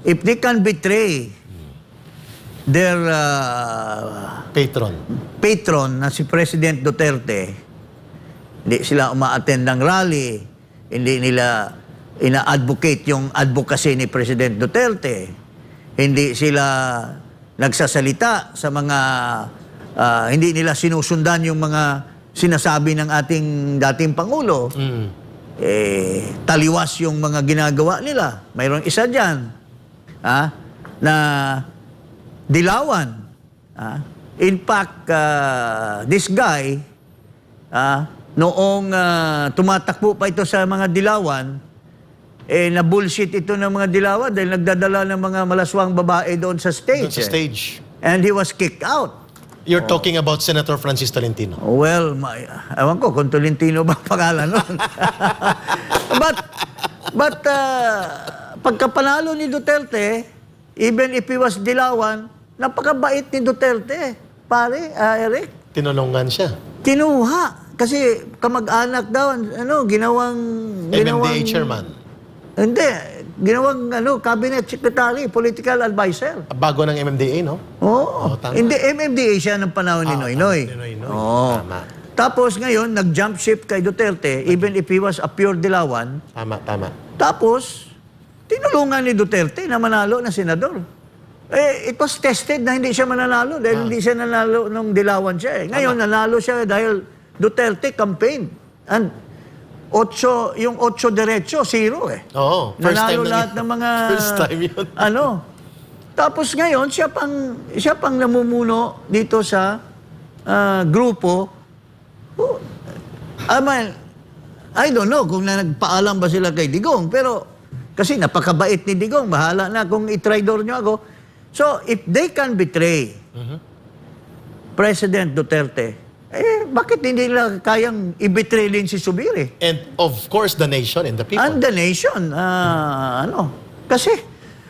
if they can betray their patron na si President Duterte, hindi sila uma-attend ng rally, hindi nila ina-advocate yung advocacy ni President Duterte, hindi sila nagsasalita sa mga, hindi nila sinusundan yung mga sinasabi ng ating dating Pangulo, taliwas yung mga ginagawa nila. Mayroong isa dyan, na dilawan. In fact, this guy, noong tumatakbo pa ito sa mga dilawan, na-bullshit ito ng mga dilawan dahil nagdadala ng mga malaswang babae doon sa stage. Doon sa stage. And he was kicked out. You're talking about Senator Francis Tolentino. Well, ewan ko kung Tolentino ba pangalan nun. but pagkapanalo ni Duterte, even if he was dilawan, napakabait ni Duterte, pare, Eric. Tinulungan siya. Kinuha. Kasi kamag-anak daw, ginawang MMDA chairman. Hindi. Ginawang cabinet secretary, political advisor. Bago ng MMDA, no? Oo. Hindi, MMDA siya ng panahon ni Noynoy. Oo. Tama. Tapos ngayon, nag-jump ship kay Duterte, even if he was a pure dilawan. Tama. Tapos, tinulungan ni Duterte na manalo na senador. It was tested na hindi siya mananalo dahil hindi siya nanalo nung dilawan siya. Ngayon, nanalo siya dahil Duterte campaign. And yung 8 diretso, 0 Oo. First nanalo time lahat ng mga... First time yun. Tapos ngayon, siya pang namumuno dito sa grupo. I don't know kung nagpaalam ba sila kay Digong, pero kasi napakabait ni Digong, bahala na kung i-traidor nyo ako. So, if they can betray President Duterte, bakit hindi nila kayang i-betray din si Subiri? And of course, the nation and the people. And the nation, kasi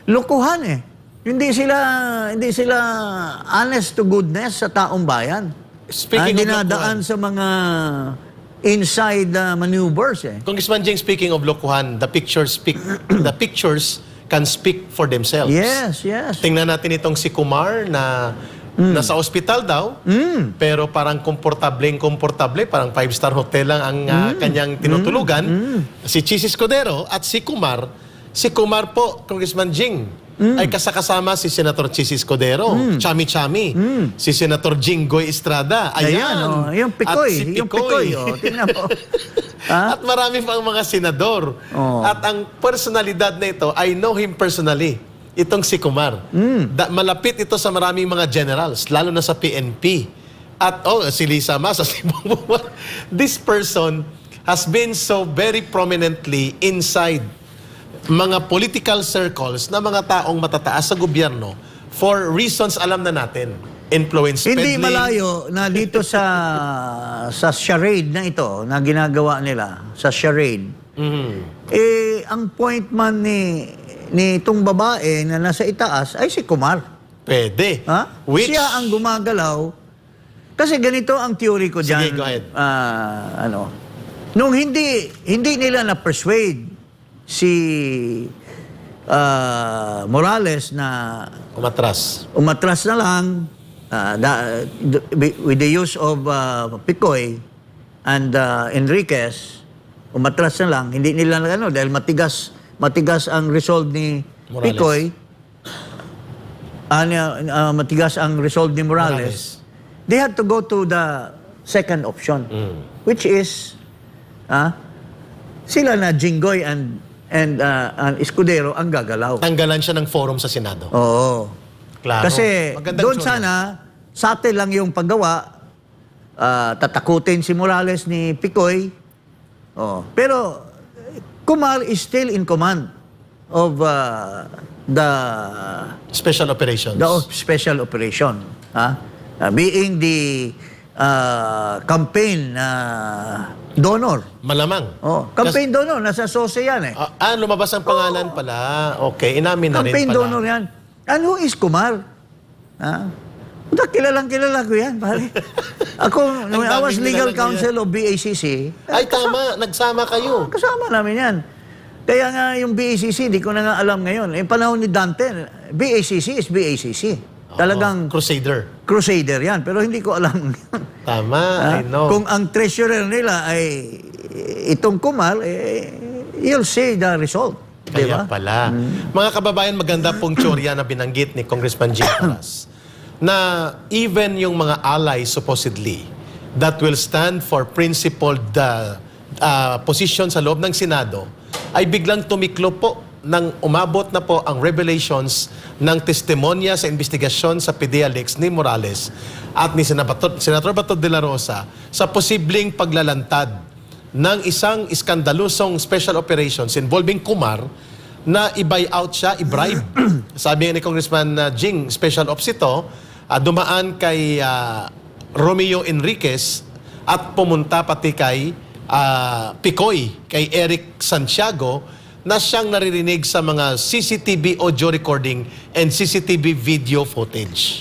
lukuhan Hindi sila honest to goodness sa taong bayan. Speaking of dinadaan sa mga inside maneuvers Congressman Jing, speaking of lokohan, the pictures can speak for themselves. Yes. Tingnan natin itong si Kumar na nasa ospital daw, pero parang komportable, parang 5-star hotel lang ang kanyang tinutulugan. Si Chis Escudero at si Kumar po, Congressman Jing, ay kasakasama si Senator Chis Escudero, chami-chami, si Senator Jinggoy Estrada, yung Picoy, at si Picoy, tingnan mo. At marami pang mga senador. At ang personalidad na ito, I know him personally. Itong si Kumar. Malapit ito sa maraming mga generals, lalo na sa PNP. At si Lisa Masa, si Bongbong. This person has been so very prominently inside mga political circles na mga taong matataas sa gobyerno for reasons alam na natin. Influence Hindi peddling. malayo na dito sa charade na ito na ginagawa nila, sa charade. Ang point man ni itong babae na nasa itaas ay si Kumar. Pwede. Which? Siya ang gumagalaw. Kasi ganito ang theory ko dyan. Sige, go ahead. Nung hindi nila na-persuade si Morales na umatras na lang with the use of Picoy and Enriquez, umatras na lang. Hindi nila dahil matigas ang resolve ni Morales. Picoy, matigas ang resolve ni Morales. They had to go to the second option, which is sila na Jinggoy and Escudero ang gagalaw. Tanggalan siya ng forum sa Senado. Oo. Klaro. Kasi doon sana, sa atin lang yung paggawa, tatakutin si Morales ni Picoy. Pero Kumar is still in command of the Special operations. special operation. Being the campaign donor. Malamang. Campaign donor. Nasa SOSE yan Lumabas ang pangalan pala. Okay, inamin na rin campaign pala. donor yan. And who is Kumar? Kilalang kilala ko yan, pare. Ako, when I was daming legal kilala ko counsel of BACC, Ay, tama. Nagsama kayo. kasama namin yan. Kaya nga yung BACC, di ko na nga alam ngayon. Yung panahon ni Dante, BACC is BACC. Talagang Crusader. crusader yan. Pero hindi ko alam ngayon. Tama, I know. Kung ang treasurer nila ay itong Kumar, you'll see the result. Di Kaya ba? pala. Mga kababayan, maganda pong teorya na binanggit ni Congressman Jim Paras na even yung mga allies supposedly that will stand for principled position sa loob ng Senado ay biglang tumiklo po nang umabot na po ang revelations ng testimonya sa investigasyon sa PDLX ni Morales at ni Senator Bato de la Rosa sa posibleng paglalantad ng isang iskandalusong special operations involving Kumar na i-buy out siya, i-bribe. Sabi ni Congressman Jing, special ops ito, dumaan kay Romeo Enriquez at pumunta pati kay Picoy, kay Eric Santiago, na siyang naririnig sa mga CCTV audio recording and CCTV video footage.